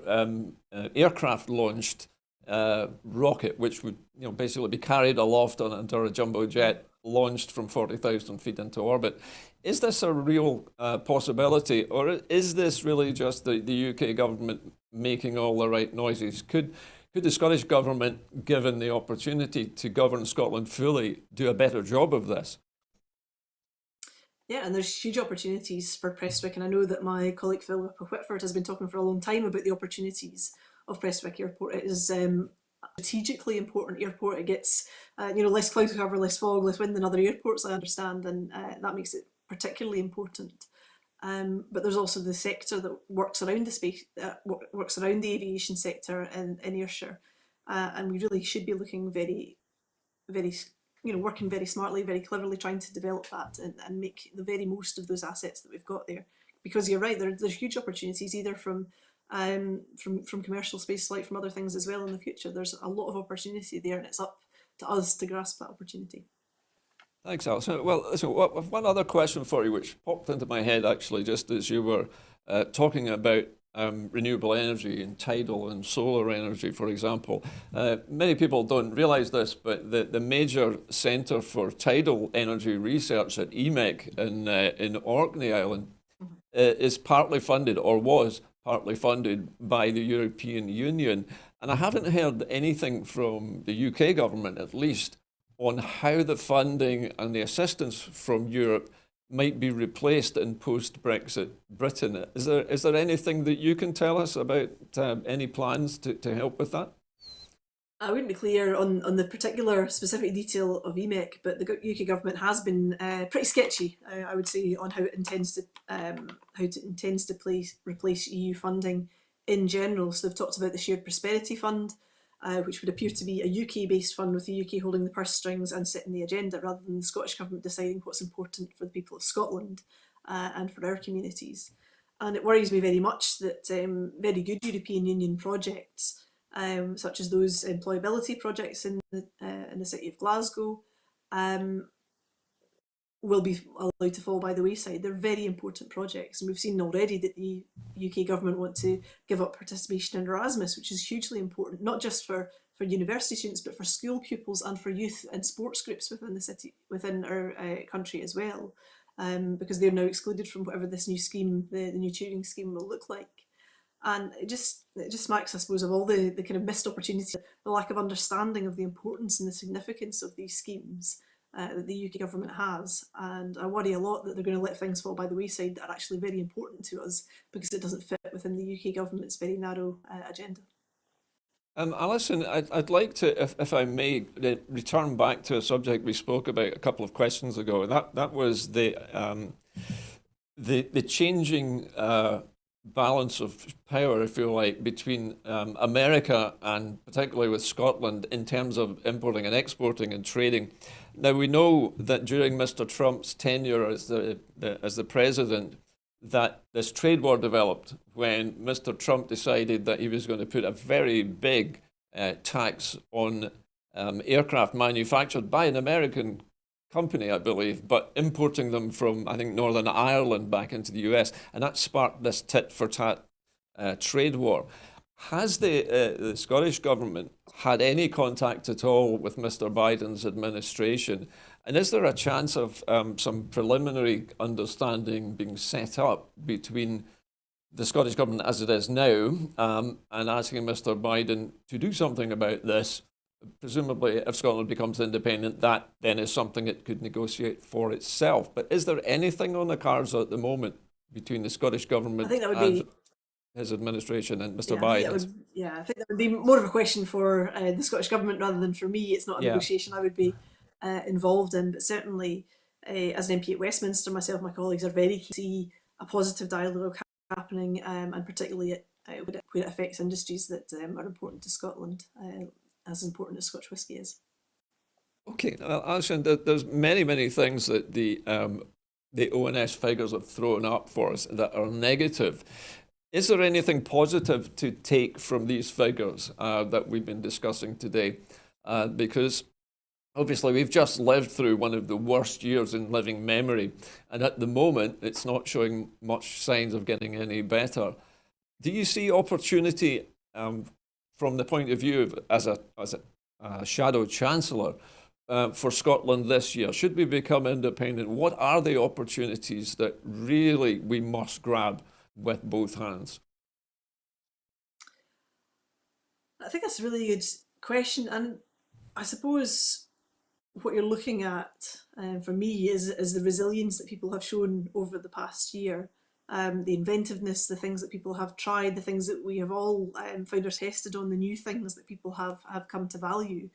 aircraft launched rocket, which would basically be carried aloft under a jumbo jet launched from 40,000 feet into orbit. Is this a real possibility, or is this really just the UK government making all the right noises? Could the Scottish government, given the opportunity to govern Scotland fully, do a better job of this? Yeah, and there's huge opportunities for Prestwick, and I know that my colleague Phil Whitford has been talking for a long time about the opportunities of Prestwick Airport. It is a strategically important airport. It gets less cloud cover, less fog, less wind than other airports, I understand, and that makes it particularly important. But there's also the sector that works around the space, works around the aviation sector in Ayrshire, and we really should be looking very, very, working very smartly, very cleverly, trying to develop that and make the very most of those assets that we've got there. Because you're right, there's huge opportunities either from commercial space flight, from other things as well in the future. There's a lot of opportunity there, and it's up to us to grasp that opportunity. Thanks, Alison. Well, listen, one other question for you, which popped into my head actually just as you were talking about renewable energy and tidal and solar energy, for example. Many people don't realise this, but the major centre for tidal energy research at EMEC in Orkney Island is partly funded, or was partly funded, by the European Union. And I haven't heard anything from the UK government, at least, on how the funding and the assistance from Europe might be replaced in post-Brexit Britain. Is there anything that you can tell us about any plans to help with that? I wouldn't be clear on the particular specific detail of EMEC, but the UK government has been pretty sketchy, I would say, on how it intends to replace EU funding in general. So they've talked about the Shared Prosperity Fund, which would appear to be a UK-based fund with the UK holding the purse strings and setting the agenda, rather than the Scottish government deciding what's important for the people of Scotland and for our communities. And it worries me very much that very good European Union projects, such as those employability projects in the city of Glasgow, will be allowed to fall by the wayside. They're very important projects, and we've seen already that the UK government want to give up participation in Erasmus, which is hugely important, not just for university students, but for school pupils and for youth and sports groups within the city, within our country as well, because they're now excluded from whatever this new scheme, the new tutoring scheme, will look like. And it just smacks, I suppose, of all the kind of missed opportunities, the lack of understanding of the importance and the significance of these schemes that the UK government has. And I worry a lot that they're going to let things fall by the wayside that are actually very important to us because it doesn't fit within the UK government's very narrow agenda. Alison, I'd like to, if I may, return back to a subject we spoke about a couple of questions ago. That was the changing balance of power, if you like, between America and particularly with Scotland in terms of importing and exporting and trading. Now we know that during Mr. Trump's tenure as the president, that this trade war developed when Mr. Trump decided that he was going to put a very big tax on aircraft manufactured by an American company, I believe, but importing them from, I think, Northern Ireland back into the US. And that sparked this tit for tat trade war. Has the Scottish government had any contact at all with Mr. Biden's administration? And is there a chance of some preliminary understanding being set up between the Scottish government as it is now and asking Mr. Biden to do something about this? Presumably, if Scotland becomes independent, that then is something it could negotiate for itself. But is there anything on the cards at the moment between the Scottish government I think that would and be his administration and Mr. Yeah, I think that Biden's? would. Yeah, I think that would be more of a question for the Scottish government rather than for me. It's not a Yeah. negotiation I would be involved in, but certainly as an MP at Westminster, myself and my colleagues are very keen to see a positive dialogue happening, and particularly where it affects industries that are important to Scotland, as important as Scotch whisky is. Okay, Alison, there's many things that the ONS figures have thrown up for us that are negative. Is there anything positive to take from these figures that we've been discussing today? Because obviously we've just lived through one of the worst years in living memory, and at the moment it's not showing much signs of getting any better. Do you see opportunity from the point of view of as a shadow chancellor for Scotland this year? Should we become independent? What are the opportunities that really we must grab with both hands? I think that's a really good question, and I suppose what you're looking at for me is the resilience that people have shown over the past year, the inventiveness, the things that people have tried, the things that we have all found our tested on, the new things that people have come to value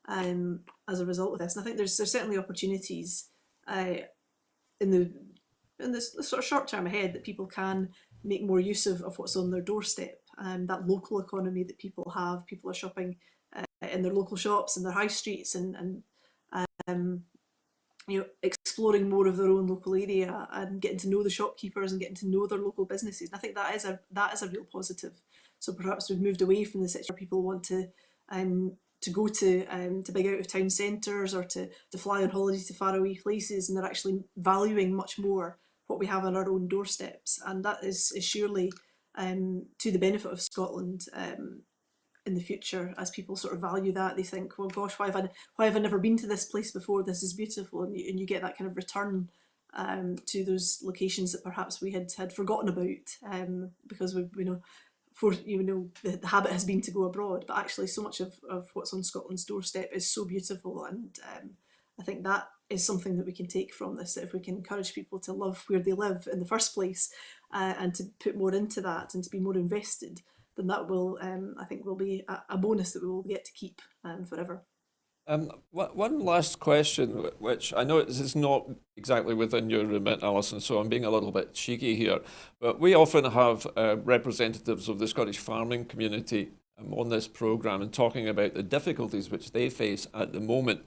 as a result of this. And I think there's certainly opportunities in the sort of short term ahead that people can make more use of what's on their doorstep. That local economy that people have, people are shopping in their local shops and their high streets and um, exploring more of their own local area and getting to know the shopkeepers and getting to know their local businesses. And I think that is a real positive. So perhaps we've moved away from the situation where people want to go to big out of town centres or to fly on holiday to faraway places, and they're actually valuing much more what we have on our own doorsteps, and that is surely to the benefit of Scotland in the future. As people sort of value that, they think, well, gosh, why have I never been to this place before? This is beautiful, and you get that kind of return to those locations that perhaps we had forgotten about because we know. For the habit has been to go abroad, but actually so much of what's on Scotland's doorstep is so beautiful, and I think that is something that we can take from this, that if we can encourage people to love where they live in the first place and to put more into that and to be more invested, then that will I think will be a bonus that we will get to keep forever. One last question, which I know this is not exactly within your remit, Alison, so I'm being a little bit cheeky here, but we often have representatives of the Scottish farming community on this programme and talking about the difficulties which they face at the moment.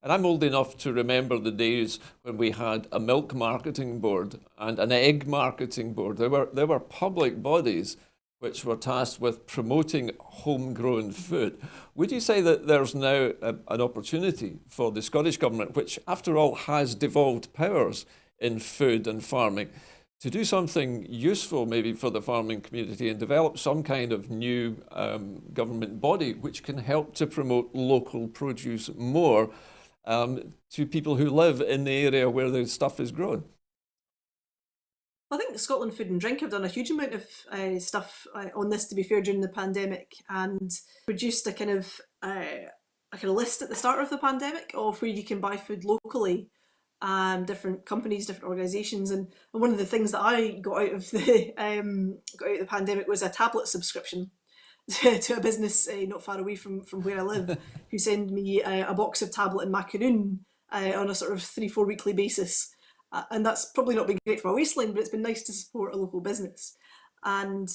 And I'm old enough to remember the days when we had a milk marketing board and an egg marketing board. There were public bodies which were tasked with promoting homegrown food. Would you say that there's now an opportunity for the Scottish Government, which after all has devolved powers in food and farming, to do something useful maybe for the farming community and develop some kind of new government body which can help to promote local produce more to people who live in the area where the stuff is grown? I think Scotland Food and Drink have done a huge amount of stuff on this, to be fair, during the pandemic, and produced a kind of list at the start of the pandemic of where you can buy food locally, different companies, different organisations, and one of the things that I got out of the pandemic was a tablet subscription. to a business not far away from where I live, who send me a box of tablet and macaroon on a sort of 3-4 weekly basis. And that's probably not been great for my waistline, but it's been nice to support a local business. And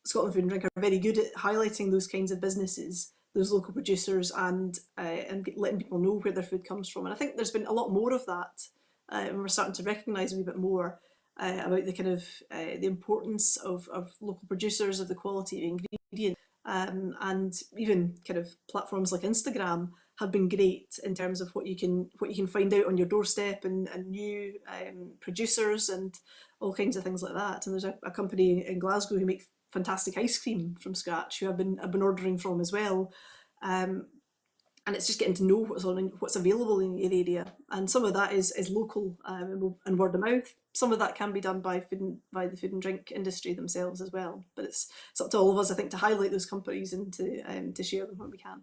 Scotland Food and Drink are very good at highlighting those kinds of businesses, those local producers, and letting people know where their food comes from. And I think there's been a lot more of that, and we're starting to recognise a wee bit more about the kind of the importance of local producers, of the quality of ingredients, and even kind of platforms like Instagram have been great in terms of what you can find out on your doorstep, and new producers and all kinds of things like that. And there's a company in Glasgow who make fantastic ice cream from scratch, who I've been ordering from as well. And it's just getting to know what's available in your area, and some of that is local and word of mouth. Some of that can be done by the food and drink industry themselves as well. But it's up to all of us, I think, to highlight those companies and to share them when we can.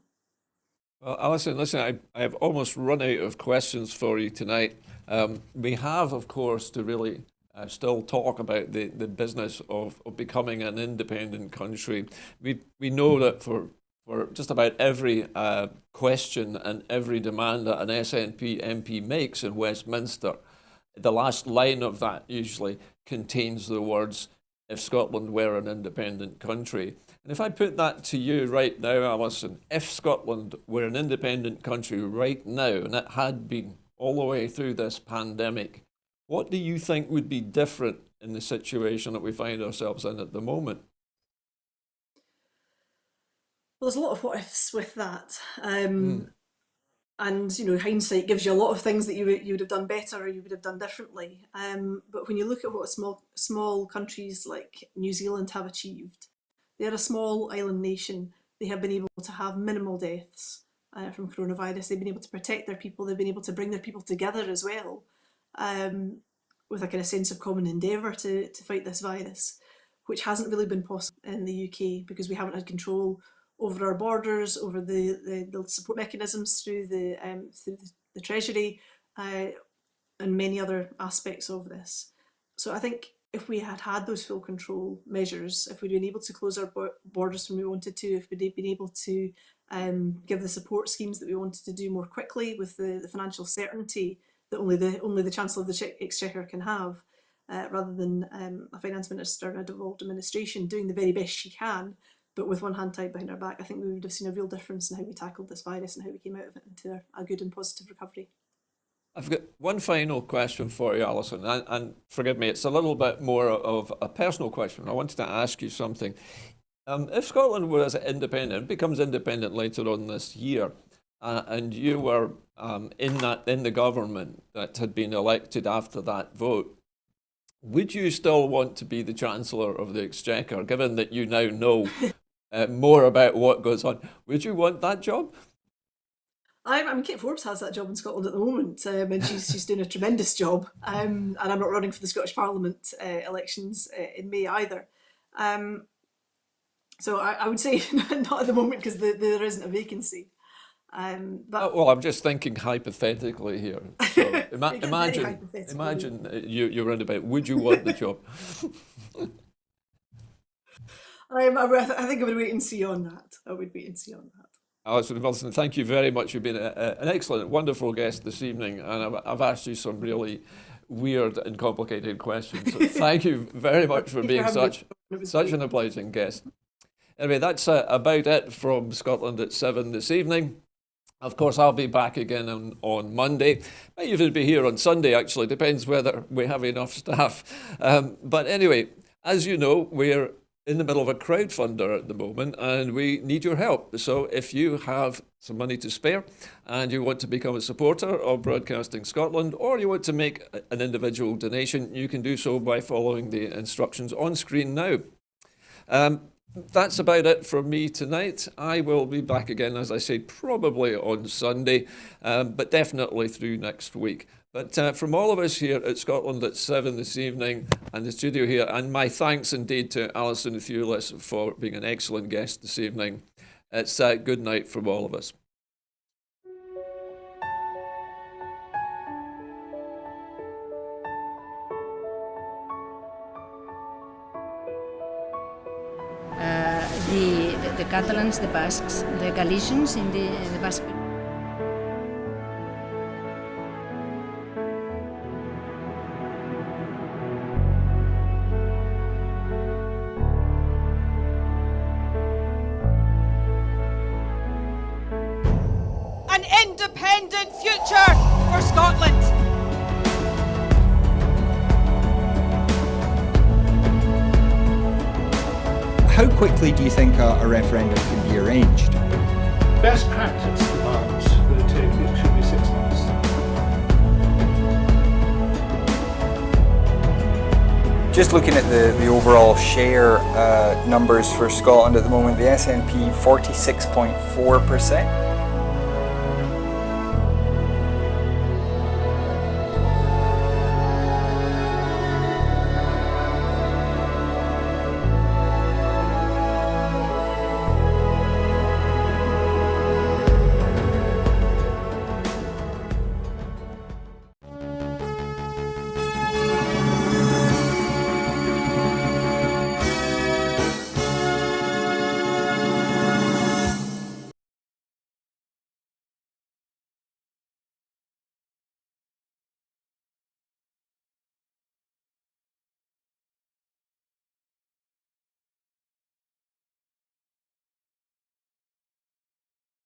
Well, Alison, listen, I have almost run out of questions for you tonight. We have, of course, to really still talk about the business of becoming an independent country. We know that for just about every question and every demand that an SNP MP makes in Westminster, the last line of that usually contains the words, "if Scotland were an independent country." And if I put that to you right now, Alison, if Scotland were an independent country right now, and it had been all the way through this pandemic, what do you think would be different in the situation that we find ourselves in at the moment? Well, there's a lot of what ifs with that. And hindsight gives you a lot of things that you would have done better or you would have done differently. But when you look at what small countries like New Zealand have achieved, they're a small island nation. They have been able to have minimal deaths from coronavirus. They've been able to protect their people. They've been able to bring their people together as well, with a kind of sense of common endeavour to fight this virus, which hasn't really been possible in the UK because we haven't had control over our borders, over the support mechanisms through the Treasury, and many other aspects of this. So I think if we had had those full control measures, if we'd been able to close our borders when we wanted to, if we'd been able to give the support schemes that we wanted to do more quickly with the financial certainty that only the Chancellor of the Exchequer can have, rather than a finance minister and a devolved administration doing the very best she can, but with one hand tied behind our back, I think we would have seen a real difference in how we tackled this virus and how we came out of it into a good and positive recovery. I've got one final question for you, Alison, and forgive me, it's a little bit more of a personal question. I wanted to ask you something. If Scotland was independent, becomes independent later on this year, and you were in the government that had been elected after that vote, would you still want to be the Chancellor of the Exchequer, given that you now know more about what goes on? Would you want that job? I mean, Kate Forbes has that job in Scotland at the moment, and she's doing a tremendous job. And I'm not running for the Scottish Parliament elections in May either. So I would say not at the moment because there isn't a vacancy. But well, I'm just thinking hypothetically here. So imagine you're round about. Would you want the job? I think I would wait and see on that. I would wait and see on that. Alison Wilson, thank you very much. You've been an excellent, wonderful guest this evening, and I've asked you some really weird and complicated questions. So thank you very much for being such an obliging guest. Anyway, that's about it from Scotland at 7 this evening. Of course, I'll be back again on Monday. Might even be here on Sunday, actually. Depends whether we have enough staff. But anyway, as you know, we're in the middle of a crowdfunder at the moment, and we need your help. So if you have some money to spare and you want to become a supporter of Broadcasting Scotland, or you want to make an individual donation, you can do so by following the instructions on screen now. That's about it from me tonight. I will be back again, as I said, probably on Sunday, but definitely through next week. But from all of us here at Scotland at 7 this evening and the studio here, and my thanks indeed to Alison Thewliss for being an excellent guest this evening. It's good night from all of us. the Catalans, the Basques, the Galicians in the Basque. An independent future for Scotland. How quickly do you think a referendum can be arranged? Best practice demands that it should be 6 months. Just looking at the overall share numbers for Scotland at the moment, the SNP 46.4%.